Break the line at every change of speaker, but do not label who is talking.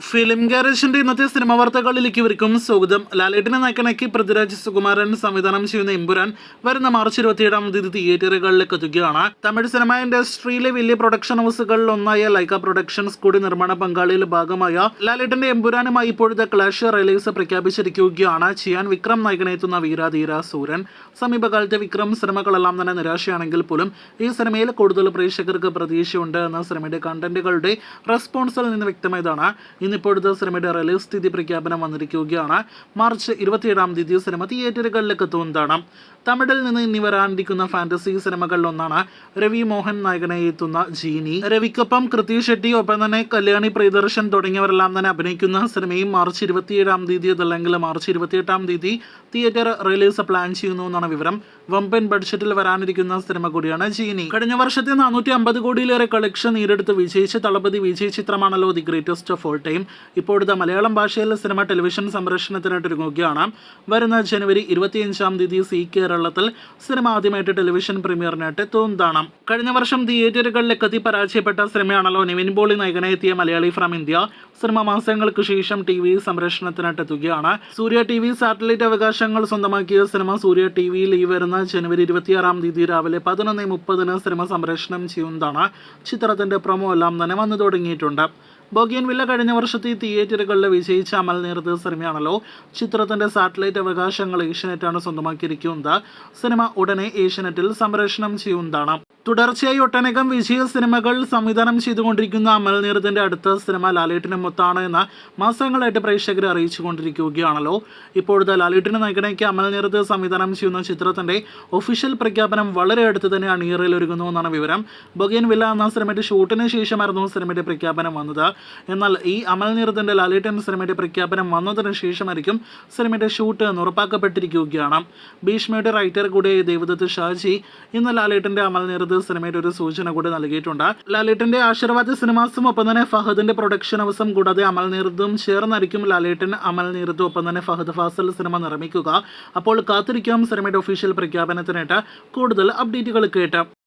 Film ഗാരേജിന്റെ ഇന്നത്തെ cinema വാർത്തകളിലേക്ക് ഇവർക്കും സ്വാഗതം. ലാലേട്ടനെ നായകനാക്കി പൃഥ്വിരാജ് സുകുമാരൻ സംവിധാനം ചെയ്യുന്ന എമ്പുരാൻ വരുന്ന മാർച്ച് 27-ാം തീയതി തിയേറ്ററുകളിലേക്ക് എത്തുകയാണ്. തമിഴ് സിനിമ ഇൻഡസ്ട്രിയിലെ വലിയ പ്രൊഡക്ഷൻ ഹൗസുകളിൽ ഒന്നായ ലൈക്ക പ്രൊഡക്ഷൻസ് കൂടി നിർമ്മാണ പങ്കാളിയിൽ ഭാഗമായ ലാലേട്ടന്റെ എമ്പുരാനുമായി ഇപ്പോഴത്തെ ക്ലാഷ് റിലീസ് പ്രഖ്യാപിച്ചിരിക്കുകയാണ്. ചിയാൻ വിക്രം നായകനെത്തുന്ന വീരാധീര സൂരൻ. സമീപകാലത്തെ വിക്രം സിനിമകളെല്ലാം തന്നെ നിരാശയാണെങ്കിൽ പോലും ഈ സിനിമയിൽ കൂടുതൽ പ്രേക്ഷകർക്ക് പ്രതീക്ഷയുണ്ട് എന്ന സിനിമയുടെ കണ്ടന്റുകളുടെ റെസ്പോൺസിൽ നിന്ന് വ്യക്തമായതാണ്. ഇന്നിപ്പോഴത്തെ സിനിമയുടെ റിലീസ് തീയതി പ്രഖ്യാപനം വന്നിരിക്കുകയാണ്. മാർച്ച് 27-ാം തീയതി സിനിമ തിയേറ്ററുകളിലേക്ക് എത്തുന്നതാണ്. തമിഴിൽ നിന്ന് ഇനി വരാനിരിക്കുന്ന ഫാന്റസി സിനിമകളിൽ ഒന്നാണ് രവി മോഹൻ നായകനായി എത്തുന്ന ജീനി. രവിക്കൊപ്പം കൃതി ഷെട്ടി, ഒപ്പം തന്നെ കല്യാണി പ്രിയദർശൻ തുടങ്ങിയവരെല്ലാം തന്നെ അഭിനയിക്കുന്ന സിനിമയും മാർച്ച് 27-ാം തീയതി അതല്ലെങ്കിൽ മാർച്ച് 28-ാം തീയതി തിയേറ്റർ റിലീസ് പ്ലാൻ ചെയ്യുന്നു എന്നാണ് വിവരം. വമ്പൻ ബഡ്ജറ്റിൽ വരാനിരിക്കുന്ന സിനിമ കൂടിയാണ് ജീനി. കഴിഞ്ഞ വർഷത്തെ 450 കോടിയിലേറെ കളക്ഷൻ നേടിയെടുത്ത് വിജയിച്ച തളപതി വിജയ് ചിത്രമാണല്ലോ the greatest of all time. ഇപ്പോഴത്തെ മലയാളം ഭാഷയിൽ സിനിമ ടെലിവിഷൻ സംപ്രേഷണത്തിനായിട്ട് ഒരുങ്ങുകയാണ്. വരുന്ന ജനുവരി 25-ാം തീയതി കേരളത്തിൽ സിനിമ ആദ്യമായിട്ട് ടെലിവിഷൻ പ്രീമിയറിനായിട്ട് എത്തുന്നതാണ്. കഴിഞ്ഞ വർഷം തിയേറ്ററുകളിലേക്ക് എത്തി പരാജയപ്പെട്ട സിനിമയാണല്ലോ നിവിൻ പോളി നായകനായി എത്തിയ മലയാളി ഫ്രം ഇന്ത്യ. സിനിമ മാസങ്ങൾക്ക് ശേഷം TV സംപ്രേഷണത്തിനായിട്ട് എത്തുകയാണ്. സൂര്യ TV സാറ്റലൈറ്റ് അവകാശങ്ങൾ സ്വന്തമാക്കിയ സിനിമ സൂര്യ TVയിൽ ഈ വരുന്ന ജനുവരി 26-ാം തീയതി രാവിലെ 11:30 സിനിമ സംപ്രേഷണം ചെയ്യുന്നതാണ്. ചിത്രത്തിന്റെ പ്രൊമോ എല്ലാം തന്നെ വന്നു തുടങ്ങിയിട്ടുണ്ട്. ബോഗിയൻവില്ല കഴിഞ്ഞ വർഷത്തെ തിയേറ്ററുകളിൽ വിജയിച്ച അമൽ നീർത്ത് സിനിമയാണല്ലോ. ചിത്രത്തിന്റെ സാറ്റലൈറ്റ് അവകാശങ്ങൾ ഏഷ്യനെറ്റാണ് സ്വന്തമാക്കിയിരിക്കുന്നത്. സിനിമ ഉടനെ ഏഷ്യനെറ്റിൽ സംപ്രേഷണം ചെയ്യുന്നതാണ്. തുടർച്ചയായി ഒട്ടനേകം വിജയ സിനിമകൾ സംവിധാനം ചെയ്തുകൊണ്ടിരിക്കുന്ന അമൽ നീർത്തിന്റെ അടുത്ത സിനിമ ലാലേട്ടനും മൊത്താണ് എന്ന് മാസങ്ങളായിട്ട് പ്രേക്ഷകരെ അറിയിച്ചുകൊണ്ടിരിക്കുകയാണല്ലോ. ഇപ്പോഴത്തെ ലാലേട്ടന് നായകനാക്കി അമൽ നീർത്ത് സംവിധാനം ചെയ്യുന്ന ചിത്രത്തിന്റെ ഒഫീഷ്യൽ പ്രഖ്യാപനം വളരെ അടുത്ത് തന്നെ അണിയറയിൽ ഒരുങ്ങുന്നു എന്നാണ് വിവരം. ബോഗിയൻവില്ല എന്ന സിനിമയുടെ ഷൂട്ടിന് ശേഷമായിരുന്നു സിനിമയുടെ പ്രഖ്യാപനം വന്നത്. എന്നാൽ ഈ അമൽ നീർത്തിന്റെ ലാലേട്ടൻ സിനിമയുടെ പ്രഖ്യാപനം വന്നതിന് ശേഷമായിരിക്കും സിനിമയുടെ ഷൂട്ട് ഉറപ്പാക്കപ്പെട്ടിരിക്കുകയാണ്. ഭീഷ്മയുടെ റൈറ്റർ കൂടിയായ ദേവദത്ത് ഷാജി ഇന്ന് ലാലേട്ടന്റെ അമൽ നീർത്ത് സിനിമയുടെ ഒരു സൂചന കൂടി നൽകിയിട്ടുണ്ട്. ലാലേട്ടന്റെ ആശീർവാദ് സിനിമാസും ഒപ്പം തന്നെ ഫഹദിന്റെ പ്രൊഡക്ഷൻ ഹൗസും കൂടാതെ അമൽ നീർത്തും ചേർന്നായിരിക്കും ലാലേട്ടൻ അമൽ നീർത്തും ഒപ്പം തന്നെ ഫഹദ് ഫാസിൽ സിനിമ നിർമ്മിക്കുക. അപ്പോൾ കാത്തിരിക്കാം സിനിമയുടെ ഒഫീഷ്യൽ പ്രഖ്യാപനത്തിനായിട്ട് കൂടുതൽ അപ്ഡേറ്റുകൾ കേട്ട്.